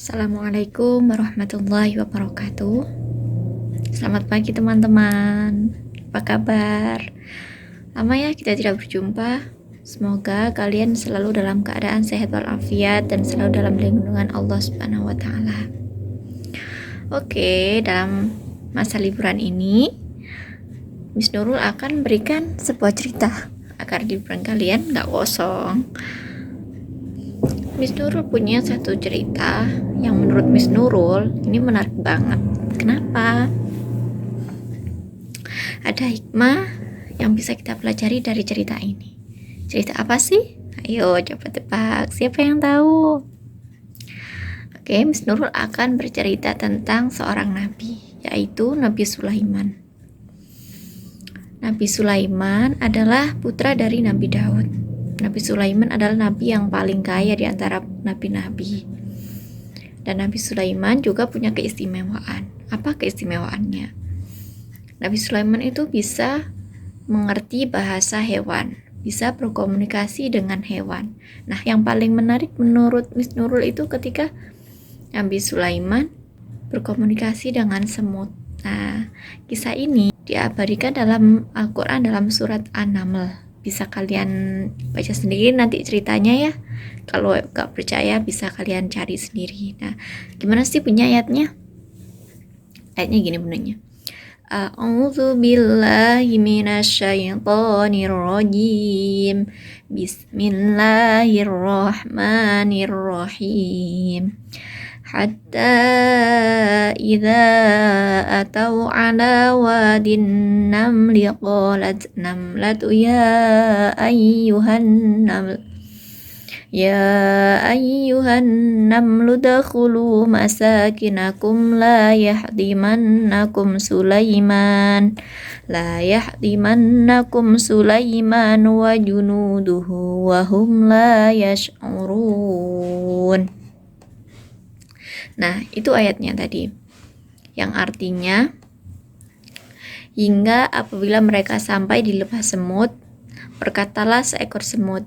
Assalamualaikum warahmatullahi wabarakatuh. Selamat pagi teman-teman. Apa kabar? Lama ya kita tidak berjumpa. Semoga kalian selalu dalam keadaan sehat walafiat dan selalu dalam lindungan Allah Subhanahu wa taala. Oke, dalam masa liburan ini Miss Nurul akan memberikan sebuah cerita agar liburan kalian nggak kosong. Miss Nurul punya satu cerita yang menurut Miss Nurul ini menarik banget. Kenapa? Ada hikmah yang bisa kita pelajari dari cerita ini. Cerita apa sih? Ayo coba tebak, siapa yang tahu? Oke, Miss Nurul akan bercerita tentang seorang nabi, yaitu Nabi Sulaiman. Nabi Sulaiman adalah putra dari Nabi Daud. Nabi Sulaiman adalah nabi yang paling kaya di antara nabi-nabi. Dan Nabi Sulaiman juga punya keistimewaan. Apa keistimewaannya? Nabi Sulaiman itu bisa mengerti bahasa hewan, bisa berkomunikasi dengan hewan. Nah, yang paling menarik menurut Miss Nurul itu ketika Nabi Sulaiman berkomunikasi dengan semut. Nah, kisah ini diabadikan dalam Al-Quran dalam surat An-Naml. Bisa kalian baca sendiri nanti ceritanya ya. Kalau gak percaya bisa kalian cari sendiri. Nah, gimana sih punya ayatnya? Ayatnya gini bunyinya. A'udzu billahi minasyaitonir rajim. Bismillahirrahmanirrahim. Hatta idza atau ala wadin namli qalat namlatu ya ayyuhan namlu dakhulu masakinakum la yahdimannakum Sulaiman wa junuduhu wa hum la yash'urun. Nah, itu ayatnya tadi. Yang artinya, hingga apabila mereka sampai di lembah semut, berkatalah seekor semut,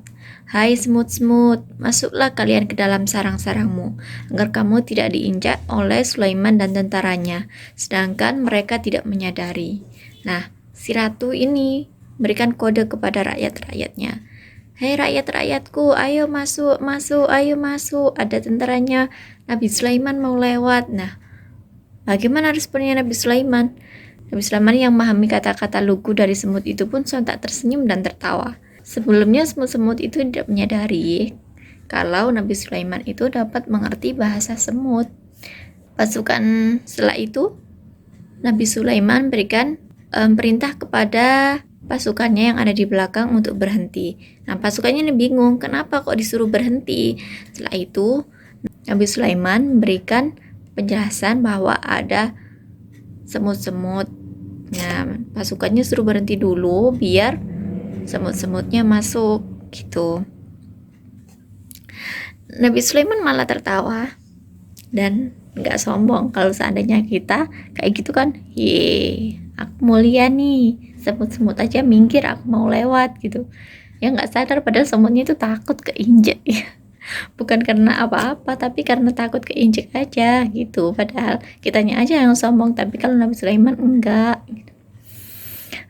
"Hai semut-semut, masuklah kalian ke dalam sarang-sarangmu, agar kamu tidak diinjak oleh Sulaiman dan tentaranya." Sedangkan mereka tidak menyadari. Nah, si ratu ini berikan kode kepada rakyat-rakyatnya. "Hei rakyat-rakyatku, ayo masuk, ayo masuk. Ada tentaranya Nabi Sulaiman mau lewat." Nah, bagaimana responnya Nabi Sulaiman? Nabi Sulaiman yang memahami kata-kata lugu dari semut itu pun sontak tersenyum dan tertawa. Sebelumnya semut-semut itu tidak menyadari kalau Nabi Sulaiman itu dapat mengerti bahasa semut. Pasukan setelah itu, Nabi Sulaiman berikan perintah kepada pasukannya yang ada di belakang untuk berhenti. Nah, pasukannya ini bingung, kenapa kok disuruh berhenti? Setelah itu, Nabi Sulaiman memberikan penjelasan bahwa ada semut-semut. Nah, pasukannya suruh berhenti dulu biar semut-semutnya masuk gitu. Nabi Sulaiman malah tertawa dan nggak sombong. Kalau seandainya kita kayak gitu kan, aku mulia nih, semut-semut aja minggir, aku mau lewat gitu. Ya nggak sadar padahal semutnya itu takut keinjek ya. Bukan karena apa-apa, tapi karena takut keinjek aja gitu. Padahal kitanya aja yang sombong, tapi kalau Nabi Sulaiman enggak.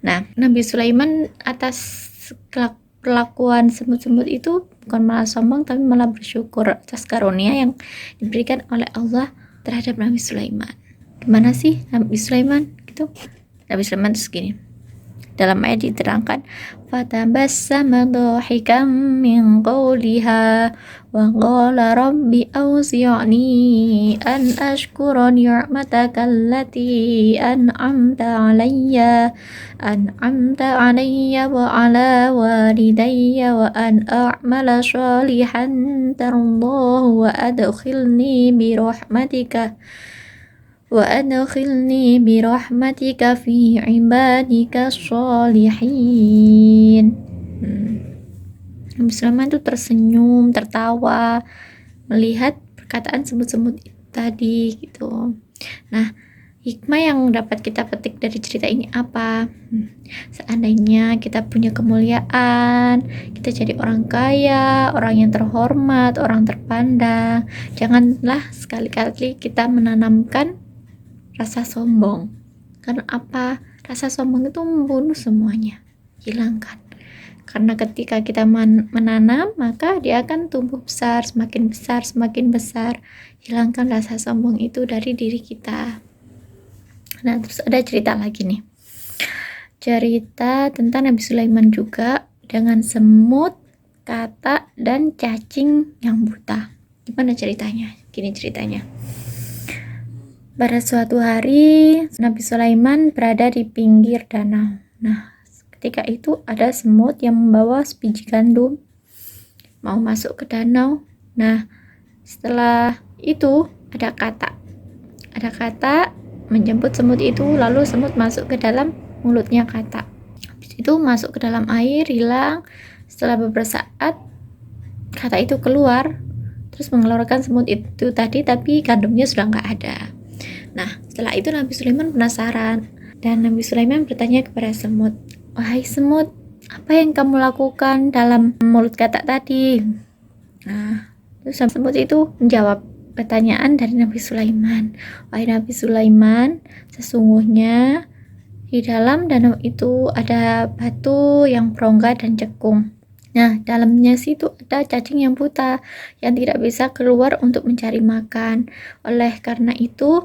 Nah, Nabi Sulaiman atas perlakuan semut-semut itu bukan malah sombong, tapi malah bersyukur atas karunia yang diberikan oleh Allah terhadap Nabi Sulaiman. Gimana sih Nabi Sulaiman gitu? Nabi Sulaiman terus gini. Dalam ayat diterangkan, fatabassama dhahikan min qawliha wa qala rabbi awzi'ni an ashkura ni'mataka allati an'amta alayya wa ala walidayya wa an a'mala shalihan tardahu wa adkhilni birahmatika fi ibadika sholihin. Nabi Sulaiman itu tersenyum, tertawa melihat perkataan semut-semut tadi gitu. Nah, Hikmah yang dapat kita petik dari cerita ini apa? Seandainya kita punya kemuliaan, kita jadi orang kaya, orang yang terhormat, orang terpandang, janganlah sekali-kali kita menanamkan rasa sombong. Karena apa? Rasa sombong itu membunuh semuanya. Hilangkan. Karena ketika kita menanam, maka dia akan tumbuh besar, semakin besar, semakin besar. Hilangkan rasa sombong itu dari diri kita. Nah, terus ada cerita lagi nih. Cerita tentang Nabi Sulaiman juga dengan semut, katak, dan cacing yang buta. Gimana ceritanya? Gini ceritanya. Pada suatu hari, Nabi Sulaiman berada di pinggir danau. Nah, ketika itu ada semut yang membawa sebiji gandum mau masuk ke danau. Nah, setelah itu ada katak. Ada katak menjemput semut itu, lalu semut masuk ke dalam mulutnya katak. Habis itu masuk ke dalam air, hilang. Setelah beberapa saat, katak itu keluar, terus mengeluarkan semut itu tadi, tapi gandumnya sudah nggak ada. Nah, setelah itu Nabi Sulaiman penasaran, dan Nabi Sulaiman bertanya kepada semut, "Wahai semut, apa yang kamu lakukan dalam mulut katak tadi?" Nah, terus semut itu menjawab pertanyaan dari Nabi Sulaiman. "Wahai Nabi Sulaiman, sesungguhnya di dalam danau itu ada batu yang berongga dan cekung. Nah, dalamnya situ ada cacing yang buta yang tidak bisa keluar untuk mencari makan. Oleh karena itu,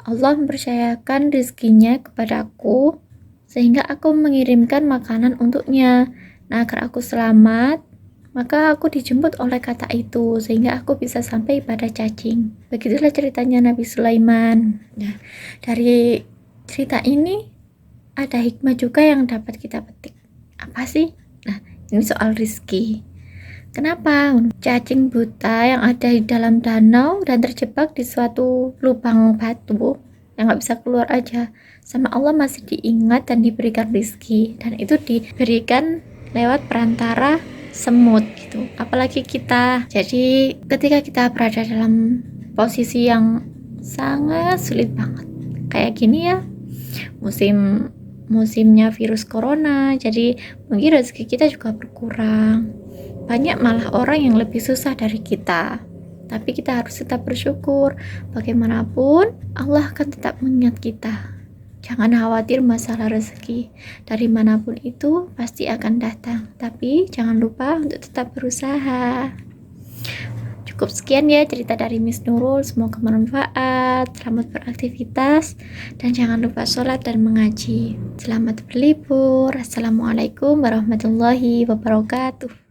Allah mempercayakan rezekinya kepadaku sehingga aku mengirimkan makanan untuknya. Nah, agar aku selamat, maka aku dijemput oleh katak itu sehingga aku bisa sampai pada cacing." Begitulah ceritanya Nabi Sulaiman. Nah, dari cerita ini ada hikmah juga yang dapat kita petik. Apa sih? Nah, ini soal rizki. Kenapa cacing buta yang ada di dalam danau dan terjebak di suatu lubang batu yang nggak bisa keluar aja, sama Allah masih diingat dan diberikan rizki, dan itu diberikan lewat perantara semut gitu. Apalagi kita. Jadi ketika kita berada dalam posisi yang sangat sulit banget kayak gini ya, musimnya virus corona, jadi mungkin rezeki kita juga berkurang. Banyak malah orang yang lebih susah dari kita, tapi kita harus tetap bersyukur. Bagaimanapun Allah akan tetap mengingat kita. Jangan khawatir masalah rezeki, dari manapun itu pasti akan datang, tapi jangan lupa untuk tetap berusaha. Cukup sekian ya cerita dari Miss Nurul, semoga bermanfaat. Selamat beraktivitas dan jangan lupa sholat dan mengaji. Selamat berlibur. Assalamualaikum warahmatullahi wabarakatuh.